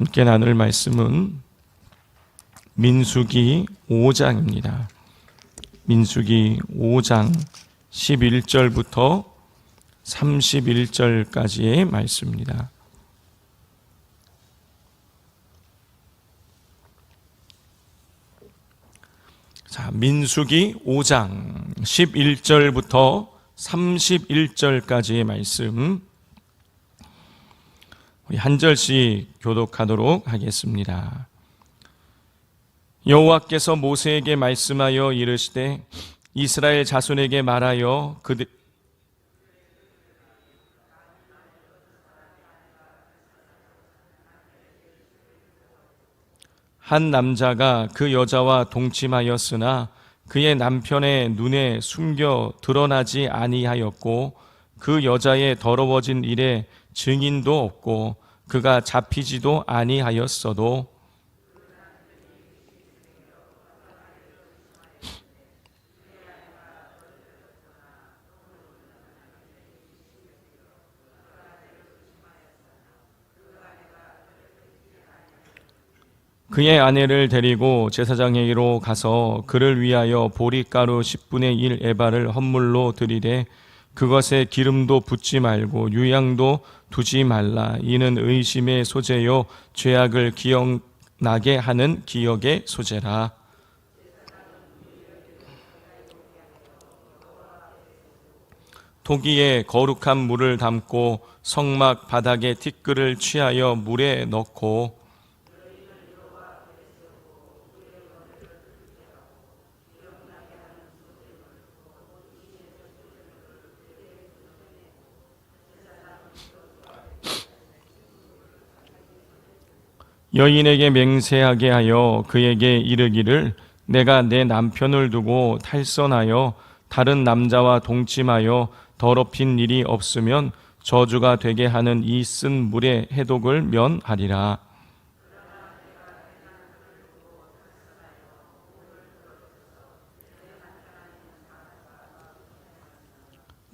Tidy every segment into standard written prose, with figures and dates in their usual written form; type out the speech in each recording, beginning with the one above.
함께 나눌 말씀은 민수기 5장입니다. 민수기 5장 11절부터 31절까지의 말씀입니다. 자, 민수기 5장 11절부터 31절까지의 말씀 우리 한 절씩 교독하도록 하겠습니다. 여호와께서 모세에게 말씀하여 이르시되 이스라엘 자손에게 말하여 한 남자가 그 여자와 동침하였으나 그의 남편의 눈에 숨겨 드러나지 아니하였고 그 여자의 더러워진 일에 증인도 없고 그가 잡히지도 아니하였어도 그의 아내를 데리고 제사장에게로 가서 그를 위하여 보리가루 10분의 1 에바를 헌물로 드리되 그것에 기름도 붓지 말고 유향도 두지 말라. 이는 의심의 소재요 죄악을 기억나게 하는 기억의 소재라. 토기에 거룩한 물을 담고 성막 바닥에 티끌을 취하여 물에 넣고 여인에게 맹세하게 하여 그에게 이르기를 내가 내 남편을 두고 탈선하여 다른 남자와 동침하여 더럽힌 일이 없으면 저주가 되게 하는 이 쓴 물의 해독을 면하리라.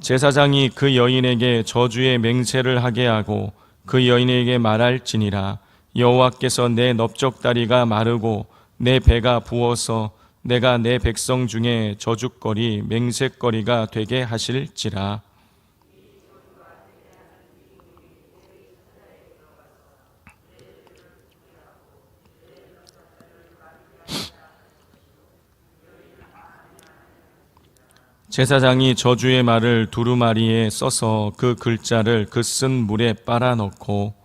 제사장이 그 여인에게 저주의 맹세를 하게 하고 그 여인에게 말할지니라. 여호와께서 내 넓적다리가 마르고 내 배가 부어서 내가 내 백성 중에 저주거리 맹세거리가 되게 하실지라. 제사장이 저주의 말을 두루마리에 써서 그 글자를 그 쓴 물에 빨아 넣고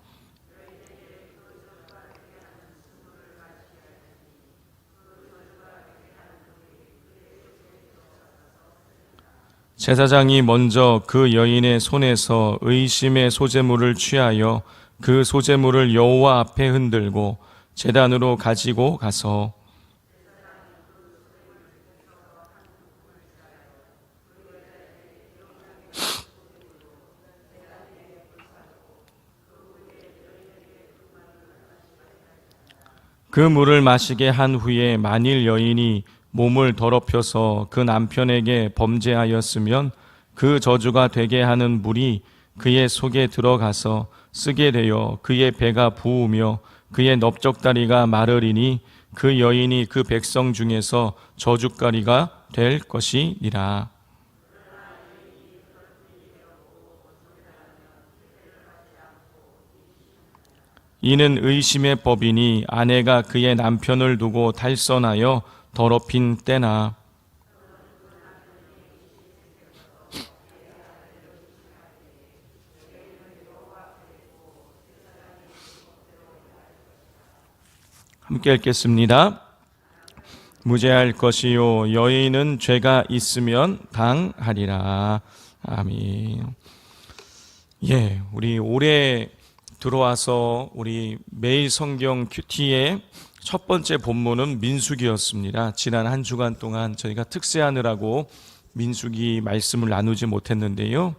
제사장이 먼저 그 여인의 손에서 의심의 소재물을 취하여 그 소재물을 여호와 앞에 흔들고 제단으로 가지고 가서 그 물을 마시게 한 후에 만일 여인이 몸을 더럽혀서 그 남편에게 범죄하였으면 그 저주가 되게 하는 물이 그의 속에 들어가서 쓰게 되어 그의 배가 부으며 그의 넓적다리가 마르리니 그 여인이 그 백성 중에서 저주거리가 될 것이니라. 이는 의심의 법이니 아내가 그의 남편을 두고 탈선하여 더럽힌 때나 함께 읽겠습니다. 무죄할 것이요 여인은 죄가 있으면 당하리라. 아멘. 예, 우리 올해 들어와서 우리 매일 성경 큐티의 첫 번째 본문은 민수기였습니다. 지난 한 주간 동안 저희가 특세하느라고 민수기 말씀을 나누지 못했는데요.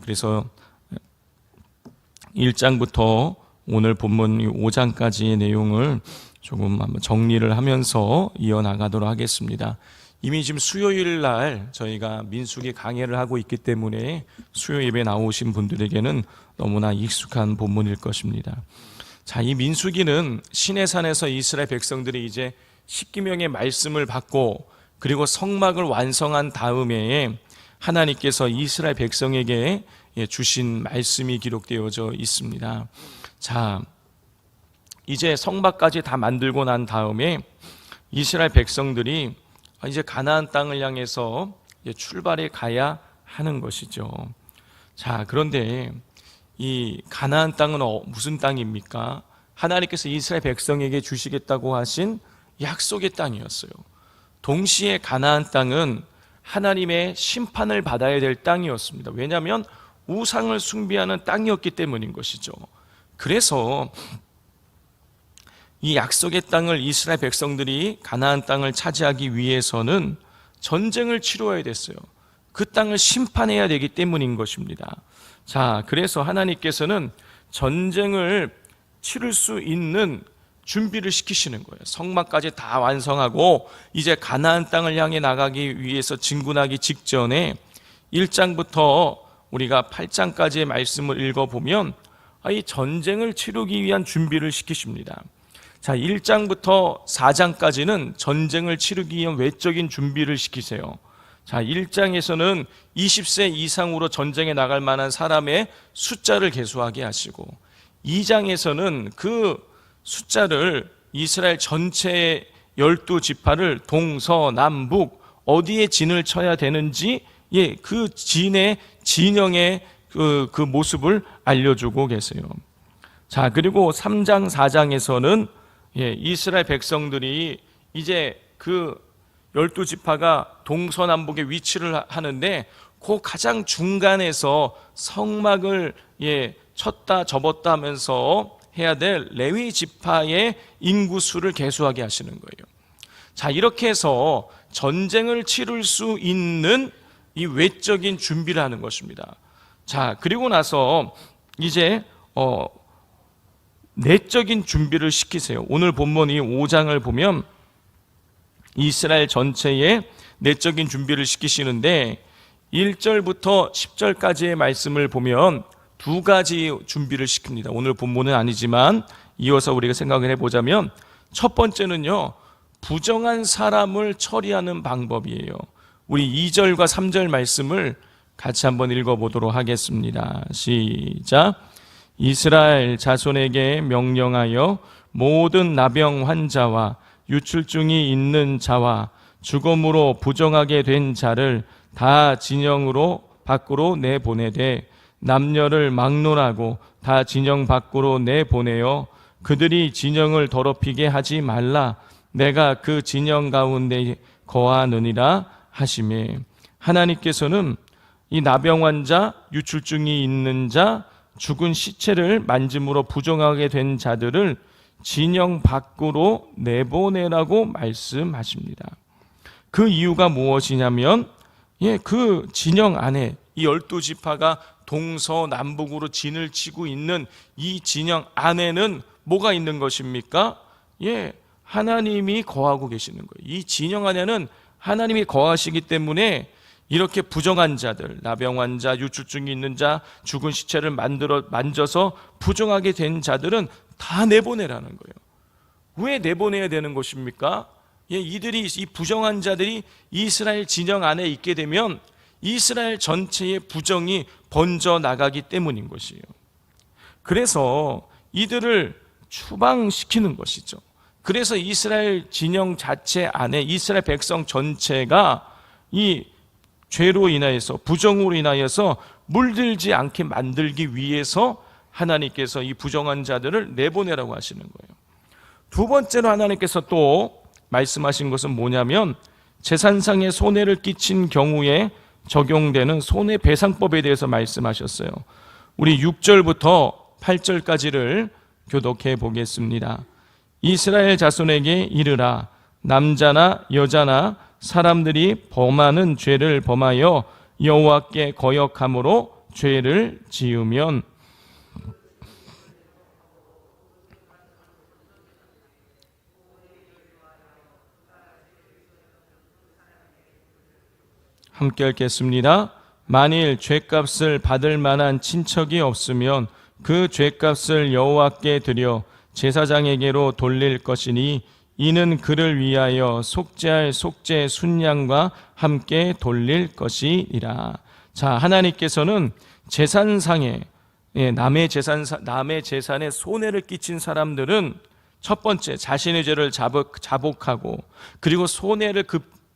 그래서 1장부터 오늘 본문 5장까지의 내용을 조금 한번 정리를 하면서 이어나가도록 하겠습니다. 이미 지금 수요일 날 저희가 민수기 강해를 하고 있기 때문에 수요 예배 나오신 분들에게는 너무나 익숙한 본문일 것입니다. 자, 이 민수기는 시내산에서 이스라엘 백성들이 이제 십계명의 말씀을 받고 그리고 성막을 완성한 다음에 하나님께서 이스라엘 백성에게 주신 말씀이 기록되어져 있습니다. 자, 이제 성막까지 다 만들고 난 다음에 이스라엘 백성들이 이제 가나안 땅을 향해서 출발해 가야 하는 것이죠. 자, 그런데 이 가나안 땅은 무슨 땅입니까? 하나님께서 이스라엘 백성에게 주시겠다고 하신 약속의 땅이었어요. 동시에 가나안 땅은 하나님의 심판을 받아야 될 땅이었습니다. 왜냐하면 우상을 숭배하는 땅이었기 때문인 것이죠. 그래서 이 약속의 땅을 이스라엘 백성들이 가나안 땅을 차지하기 위해서는 전쟁을 치루어야 됐어요. 그 땅을 심판해야 되기 때문인 것입니다. 자, 그래서 하나님께서는 전쟁을 치를 수 있는 준비를 시키시는 거예요. 성막까지 다 완성하고 이제 가나안 땅을 향해 나가기 위해서 진군하기 직전에 1장부터 우리가 8장까지의 말씀을 읽어보면 이 전쟁을 치르기 위한 준비를 시키십니다. 자, 1장부터 4장까지는 전쟁을 치르기 위한 외적인 준비를 시키세요. 자, 1장에서는 20세 이상으로 전쟁에 나갈 만한 사람의 숫자를 계수하게 하시고 2장에서는 그 숫자를 이스라엘 전체의 12지파를 동서남북 어디에 진을 쳐야 되는지 그 진의 진영의 그 모습을 알려주고 계세요. 자, 그리고 3장 4장에서는 이스라엘 백성들이 이제 그 12지파가 동서남북에 위치를 하는데 그 가장 중간에서 성막을 쳤다 접었다 하면서 해야 될 레위 지파의 인구수를 계수하게 하시는 거예요. 자, 이렇게 해서 전쟁을 치를 수 있는 이 외적인 준비를 하는 것입니다. 자, 그리고 나서 이제 내적인 준비를 시키세요. 오늘 본문 이 5장을 보면 이스라엘 전체에 내적인 준비를 시키시는데 1절부터 10절까지의 말씀을 보면 두 가지 준비를 시킵니다. 오늘 본문은 아니지만 이어서 우리가 생각을 해보자면 첫 번째는요, 부정한 사람을 처리하는 방법이에요. 우리 2절과 3절 말씀을 같이 한번 읽어보도록 하겠습니다. 시작. 이스라엘 자손에게 명령하여 모든 나병 환자와 유출증이 있는 자와 죽음으로 부정하게 된 자를 다 진영으로 밖으로 내보내되 남녀를 막론하고 다 진영 밖으로 내보내어 그들이 진영을 더럽히게 하지 말라. 내가 그 진영 가운데 거하느니라 하시매. 하나님께서는 이 나병 환자, 유출증이 있는 자, 죽은 시체를 만짐으로 부정하게 된 자들을 진영 밖으로 내보내라고 말씀하십니다. 그 이유가 무엇이냐면 그 진영 안에 이 12지파가 동서남북으로 진을 치고 있는 이 진영 안에는 뭐가 있는 것입니까? 하나님이 거하고 계시는 거예요. 이 진영 안에는 하나님이 거하시기 때문에 이렇게 부정한 자들, 나병 환자, 유출증이 있는 자, 죽은 시체를 만져서 부정하게 된 자들은 다 내보내라는 거예요. 왜 내보내야 되는 것입니까? 이 부정한 자들이 이스라엘 진영 안에 있게 되면 이스라엘 전체의 부정이 번져 나가기 때문인 것이에요. 그래서 이들을 추방시키는 것이죠. 그래서 이스라엘 진영 자체 안에 이스라엘 백성 전체가 이 죄로 인하여서 부정으로 인하여서 물들지 않게 만들기 위해서 하나님께서 이 부정한 자들을 내보내라고 하시는 거예요. 두 번째로 하나님께서 또 말씀하신 것은 뭐냐면 재산상의 손해를 끼친 경우에 적용되는 손해배상법에 대해서 말씀하셨어요. 우리 6절부터 8절까지를 교독해 보겠습니다. 이스라엘 자손에게 이르라. 남자나 여자나 사람들이 범하는 죄를 범하여 여호와께 거역함으로 죄를 지으면 함께 읽겠습니다. 만일 죄값을 받을 만한 친척이 없으면 그 죄값을 여호와께 드려 제사장에게로 돌릴 것이니 이는 그를 위하여 속죄할 속죄 순양과 함께 돌릴 것이니라. 자, 하나님께서는 재산상에 남의 재산에 손해를 끼친 사람들은 첫 번째 자신의 죄를 자복하고, 그리고 손해를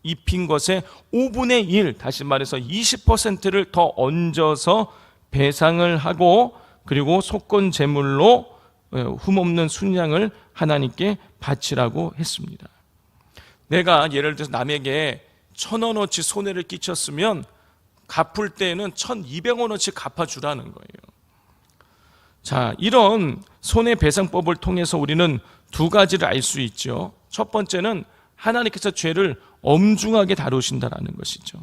입힌 것의 5분의 1, 다시 말해서 20%를 더 얹어서 배상을 하고, 그리고 속건 제물로 흠없는 순양을 하나님께 바치라고 했습니다. 내가 예를 들어서 남에게 1,000원어치 손해를 끼쳤으면 갚을 때에는 1,200원어치 갚아주라는 거예요. 자, 이런 손해배상법을 통해서 우리는 두 가지를 알 수 있죠. 첫 번째는 하나님께서 죄를 엄중하게 다루신다라는 것이죠.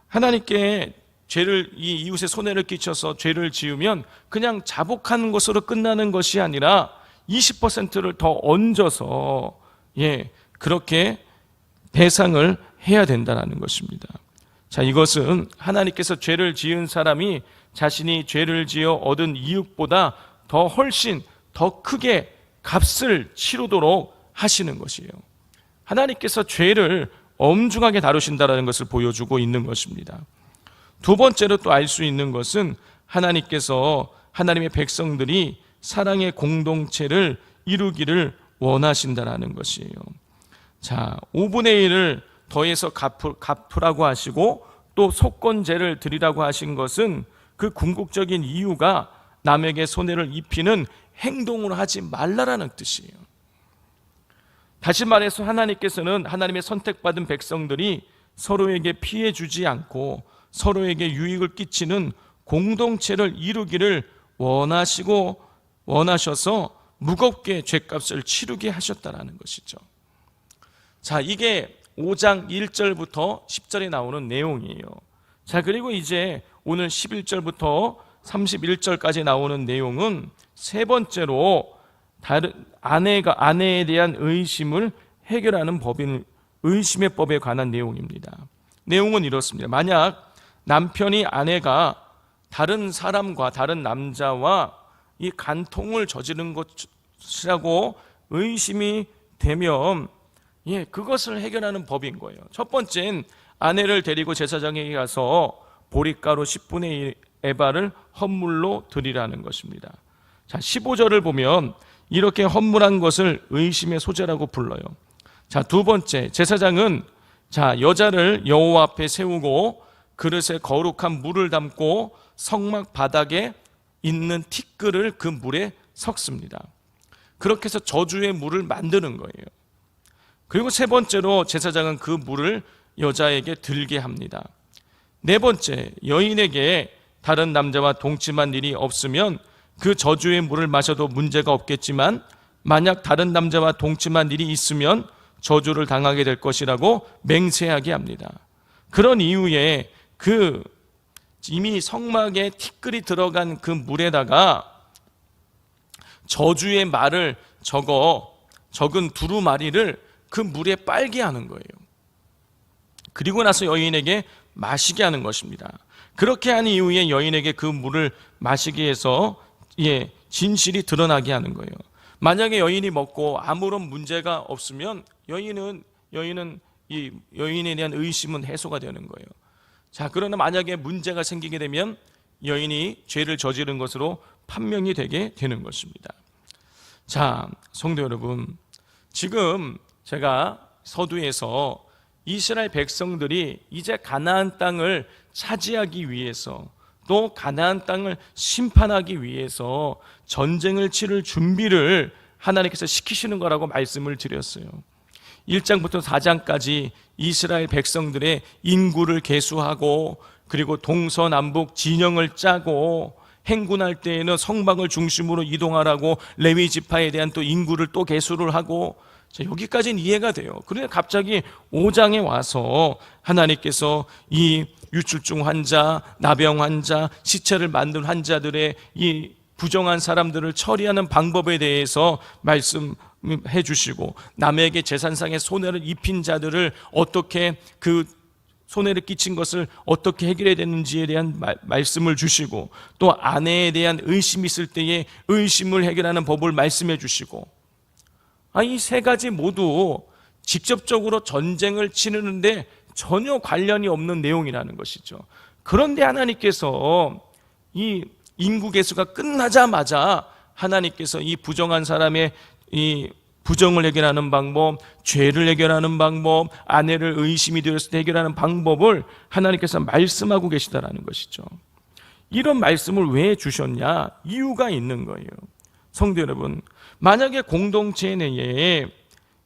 하나님께 이 이웃의 손해를 끼쳐서 죄를 지으면 그냥 자복하는 것으로 끝나는 것이 아니라 20%를 더 얹어서 그렇게 배상을 해야 된다는 것입니다. 자, 이것은 하나님께서 죄를 지은 사람이 자신이 죄를 지어 얻은 이익보다 훨씬 더 크게 값을 치르도록 하시는 것이에요. 하나님께서 죄를 엄중하게 다루신다는 것을 보여주고 있는 것입니다. 두 번째로 또 알 수 있는 것은 하나님께서 하나님의 백성들이 사랑의 공동체를 이루기를 원하신다는 것이에요. 자, 5분의 1을 더해서 갚으라고 하시고 또 속건제를 드리라고 하신 것은 그 궁극적인 이유가 남에게 손해를 입히는 행동을 하지 말라라는 뜻이에요. 다시 말해서 하나님께서는 하나님의 선택받은 백성들이 서로에게 피해 주지 않고 서로에게 유익을 끼치는 공동체를 이루기를 원하셔서 무겁게 죄값을 치르게 하셨다라는 것이죠. 자, 이게 5장 1절부터 10절에 나오는 내용이에요. 자, 그리고 이제 오늘 11절부터 31절까지 나오는 내용은 세 번째로 아내에 대한 의심을 해결하는 의심의 법에 관한 내용입니다. 내용은 이렇습니다. 만약 남편이 아내가 다른 사람과 다른 남자와 이 간통을 저지른 것이라고 의심이 되면 그것을 해결하는 법인 거예요. 첫 번째는 아내를 데리고 제사장에게 가서 보리가루 10분의 1 에바를 헌물로 드리라는 것입니다. 자, 15절을 보면 이렇게 헌물한 것을 의심의 소재라고 불러요. 자, 두 번째, 제사장은 여자를 여호와 앞에 세우고 그릇에 거룩한 물을 담고 성막 바닥에 있는 티끌을 그 물에 섞습니다. 그렇게 해서 저주의 물을 만드는 거예요. 그리고 세 번째로 제사장은 그 물을 여자에게 들게 합니다. 네 번째, 여인에게 다른 남자와 동침한 일이 없으면 그 저주의 물을 마셔도 문제가 없겠지만 만약 다른 남자와 동침한 일이 있으면 저주를 당하게 될 것이라고 맹세하게 합니다. 그런 이후에 이미 성막에 티끌이 들어간 그 물에다가 저주의 말을 적은 두루마리를 그 물에 빨게 하는 거예요. 그리고 나서 여인에게 마시게 하는 것입니다. 그렇게 한 이후에 여인에게 그 물을 마시게 해서 진실이 드러나게 하는 거예요. 만약에 여인이 먹고 아무런 문제가 없으면 여인에 대한 의심은 해소가 되는 거예요. 자, 그러나 만약에 문제가 생기게 되면 여인이 죄를 저지른 것으로 판명이 되게 되는 것입니다. 자, 성도 여러분, 지금 제가 서두에서 이스라엘 백성들이 이제 가나안 땅을 차지하기 위해서 또 가나안 땅을 심판하기 위해서 전쟁을 치를 준비를 하나님께서 시키시는 거라고 말씀을 드렸어요. 1장부터 4장까지 이스라엘 백성들의 인구를 계수하고 그리고 동서남북 진영을 짜고 행군할 때에는 성막을 중심으로 이동하라고 레위 지파에 대한 또 인구를 또 계수를 하고, 자, 여기까지는 이해가 돼요. 그런데 갑자기 5장에 와서 하나님께서 이 유출증 환자, 나병 환자, 시체를 만든 환자들의 이 부정한 사람들을 처리하는 방법에 대해서 말씀해 주시고, 남에게 재산상의 손해를 입힌 자들을 어떻게 그 손해를 끼친 것을 어떻게 해결해야 되는지에 대한 말씀을 주시고, 또 아내에 대한 의심이 있을 때에 의심을 해결하는 법을 말씀해 주시고, 이 세 가지 모두 직접적으로 전쟁을 치르는데 전혀 관련이 없는 내용이라는 것이죠. 그런데 하나님께서 이 인구 계수가 끝나자마자 하나님께서 이 부정한 사람의 이 부정을 해결하는 방법, 죄를 해결하는 방법, 아내를 의심이 되었을 때 해결하는 방법을 하나님께서 말씀하고 계시다라는 것이죠. 이런 말씀을 왜 주셨냐? 이유가 있는 거예요. 성도 여러분, 만약에 공동체 내에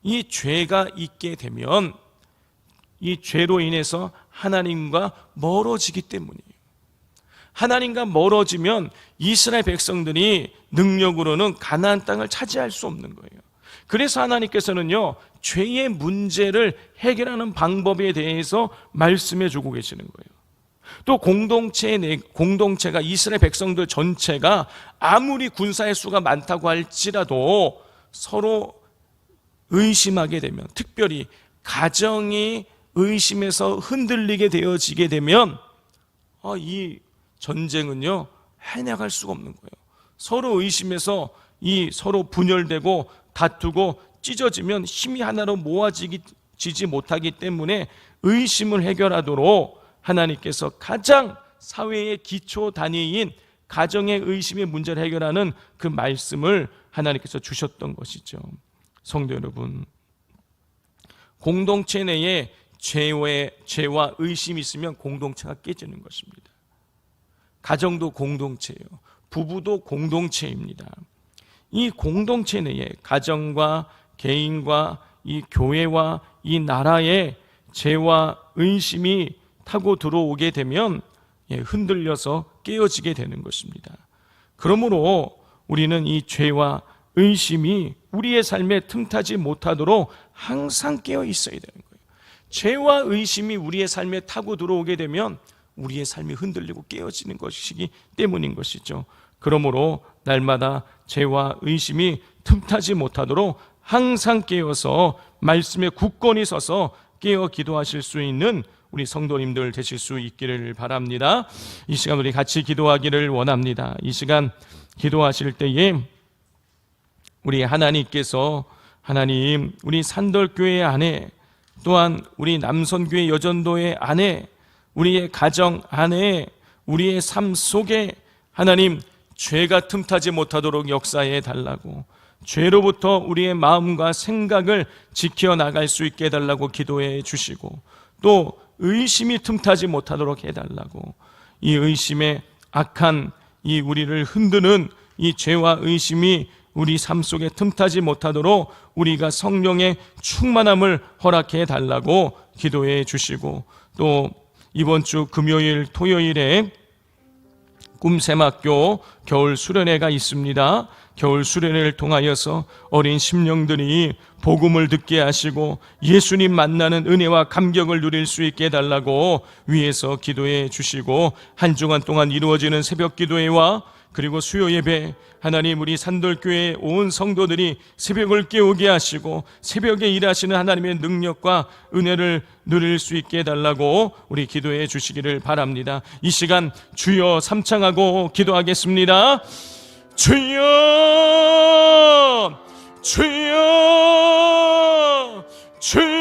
이 죄가 있게 되면 이 죄로 인해서 하나님과 멀어지기 때문이에요. 하나님과 멀어지면 이스라엘 백성들이 능력으로는 가나안 땅을 차지할 수 없는 거예요. 그래서 하나님께서는요, 죄의 문제를 해결하는 방법에 대해서 말씀해 주고 계시는 거예요. 또 공동체가 이스라엘 백성들 전체가 아무리 군사의 수가 많다고 할지라도 서로 의심하게 되면, 특별히 가정이 의심에서 흔들리게 되어지게 되면 이 전쟁은요 해나갈 수가 없는 거예요. 서로 의심해서 서로 분열되고 다투고 찢어지면 힘이 하나로 모아지지 못하기 때문에 의심을 해결하도록 하나님께서 가장 사회의 기초 단위인 가정의 의심의 문제를 해결하는 그 말씀을 하나님께서 주셨던 것이죠. 성도 여러분, 공동체 내에 죄와 의심이 있으면 공동체가 깨지는 것입니다. 가정도 공동체예요. 부부도 공동체입니다. 이 공동체 내에 가정과 개인과 이 교회와 이 나라에 죄와 의심이 타고 들어오게 되면 흔들려서 깨어지게 되는 것입니다. 그러므로 우리는 이 죄와 의심이 우리의 삶에 틈타지 못하도록 항상 깨어 있어야 되는 거예요. 죄와 의심이 우리의 삶에 타고 들어오게 되면 우리의 삶이 흔들리고 깨어지는 것이기 때문인 것이죠. 그러므로 날마다 죄와 의심이 틈타지 못하도록 항상 깨어서 말씀에 굳건히 서서 깨어 기도하실 수 있는 우리 성도님들 되실 수 있기를 바랍니다. 이 시간 우리 같이 기도하기를 원합니다. 이 시간 기도하실 때에 우리 하나님께서 우리 산돌교회 안에, 또한 우리 남선교회 여전도의 안에, 우리의 가정 안에, 우리의 삶 속에 하나님 죄가 틈타지 못하도록 역사해 달라고, 죄로부터 우리의 마음과 생각을 지켜나갈 수 있게 해달라고 기도해 주시고, 또 의심이 틈타지 못하도록 해달라고, 이 의심의 악한 이 우리를 흔드는 이 죄와 의심이 우리 삶 속에 틈타지 못하도록 우리가 성령의 충만함을 허락해 달라고 기도해 주시고, 또 이번 주 금요일 토요일에 꿈샘학교 겨울 수련회가 있습니다. 겨울 수련회를 통하여서 어린 심령들이 복음을 듣게 하시고 예수님 만나는 은혜와 감격을 누릴 수 있게 해달라고 위에서 기도해 주시고, 한 주간 동안 이루어지는 새벽 기도회와 그리고 수요 예배, 하나님 우리 산돌교회 온 성도들이 새벽을 깨우게 하시고 새벽에 일하시는 하나님의 능력과 은혜를 누릴 수 있게 해달라고 우리 기도해 주시기를 바랍니다. 이 시간 주여 삼창하고 기도하겠습니다. 주여, 주여, 주여.